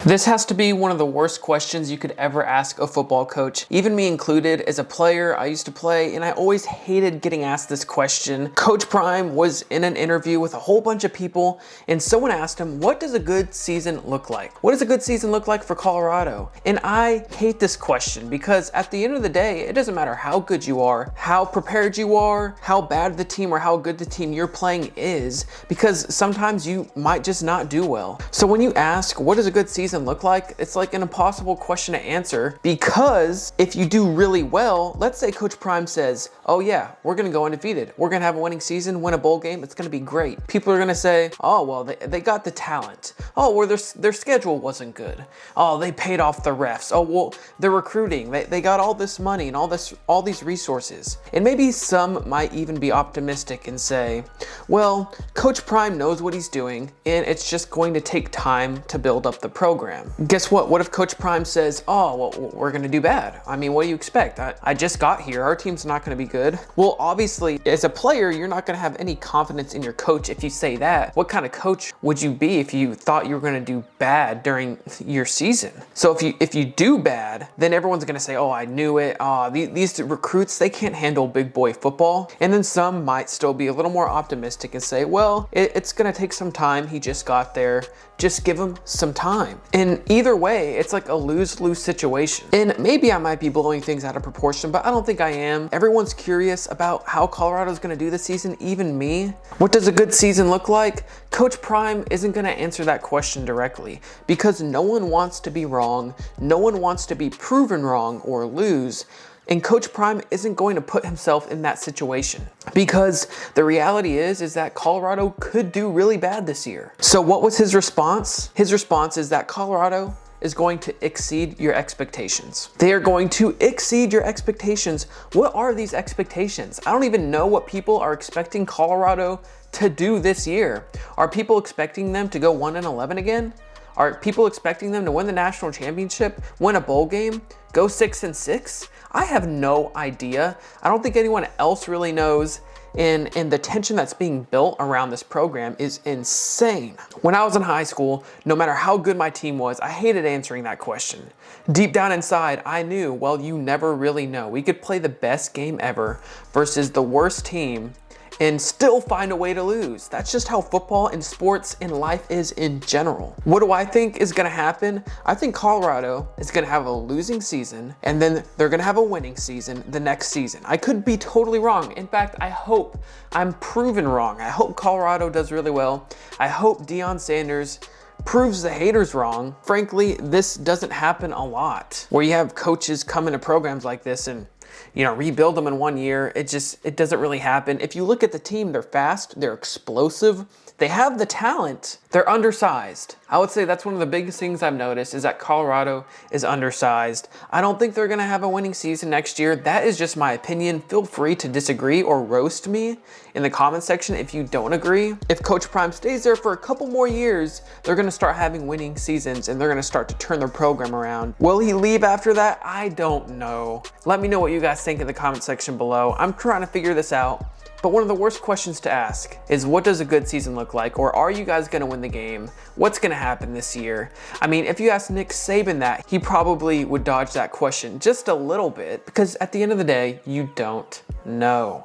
This has to be one of the worst questions you could ever ask a football coach, even me included. As a player, I used to play and I always hated getting asked this question. Coach Prime was in an interview with a whole bunch of people and someone asked him, what does a good season look like? What does a good season look like for Colorado? And I hate this question because at the end of the day, it doesn't matter how good you are, how prepared you are, how bad the team or how good the team you're playing is, because sometimes you might just not do well. So when you ask, what does a good season look like? It's like an impossible question to answer, because if you do really well, let's say Coach Prime says, oh yeah, we're gonna go undefeated, we're gonna have a winning season, win a bowl game, it's gonna be great. People are gonna say, oh well, they got the talent. Oh, well, their schedule wasn't good. Oh, they paid off the refs. Oh well, they're recruiting, they got all this money and all these resources. And maybe some might even be optimistic and say, well, Coach Prime knows what he's doing and it's just going to take time to build up the program. Guess what? What if Coach Prime says, oh, well, we're going to do bad? I mean, what do you expect? I just got here. Our team's not going to be good. Well, obviously, as a player, you're not going to have any confidence in your coach if you say that. What kind of coach would you be if you thought you were going to do bad during your season? So if you do bad, then everyone's going to say, oh, I knew it. Oh, these recruits, they can't handle big boy football. And then some might still be a little more optimistic and say, well, it's going to take some time. He just got there. Just give him some time. And either way, it's like a lose-lose situation. And maybe I might be blowing things out of proportion, but I don't think I am. Everyone's curious about how Colorado's gonna do this season, even me. What does a good season look like? Coach Prime isn't gonna answer that question directly because no one wants to be wrong. No one wants to be proven wrong or lose. And Coach Prime isn't going to put himself in that situation because the reality is that Colorado could do really bad this year. So what was his response? His response is that Colorado is going to exceed your expectations. They are going to exceed your expectations. What are these expectations? I don't even know what people are expecting Colorado to do this year. Are people expecting them to go 1-11 again? Are people expecting them to win the national championship, win a bowl game, go 6-6? I have no idea. I don't think anyone else really knows. And the tension that's being built around this program is insane. When I was in high school, no matter how good my team was, I hated answering that question. Deep down inside, I knew, well, you never really know. We could play the best game ever versus the worst team and still find a way to lose. That's just how football and sports and life is in general. What do I think is gonna happen? I think Colorado is gonna have a losing season and then they're gonna have a winning season the next season. I could be totally wrong. In fact, I hope I'm proven wrong. I hope Colorado does really well. I hope Deion Sanders proves the haters wrong. Frankly, this doesn't happen a lot where you have coaches come into programs like this and rebuild them in 1 year. It doesn't really happen. If you look at the team, they're fast, they're explosive, they have the talent, they're undersized. I would say that's one of the biggest things I've noticed is that Colorado is undersized. I don't think they're gonna have a winning season next year. That is just my opinion. Feel free to disagree or roast me in the comment section if you don't agree. If Coach Prime stays there for a couple more years, they're gonna start having winning seasons and they're gonna start to turn their program around. Will he leave after that? I don't know. Let me know what you guys think in the comment section below. I'm trying to figure this out. But one of the worst questions to ask is, what does a good season look like? Or are you guys gonna win the game? What's gonna happen this year? I mean, if you ask Nick Saban that, he probably would dodge that question just a little bit because at the end of the day, you don't know.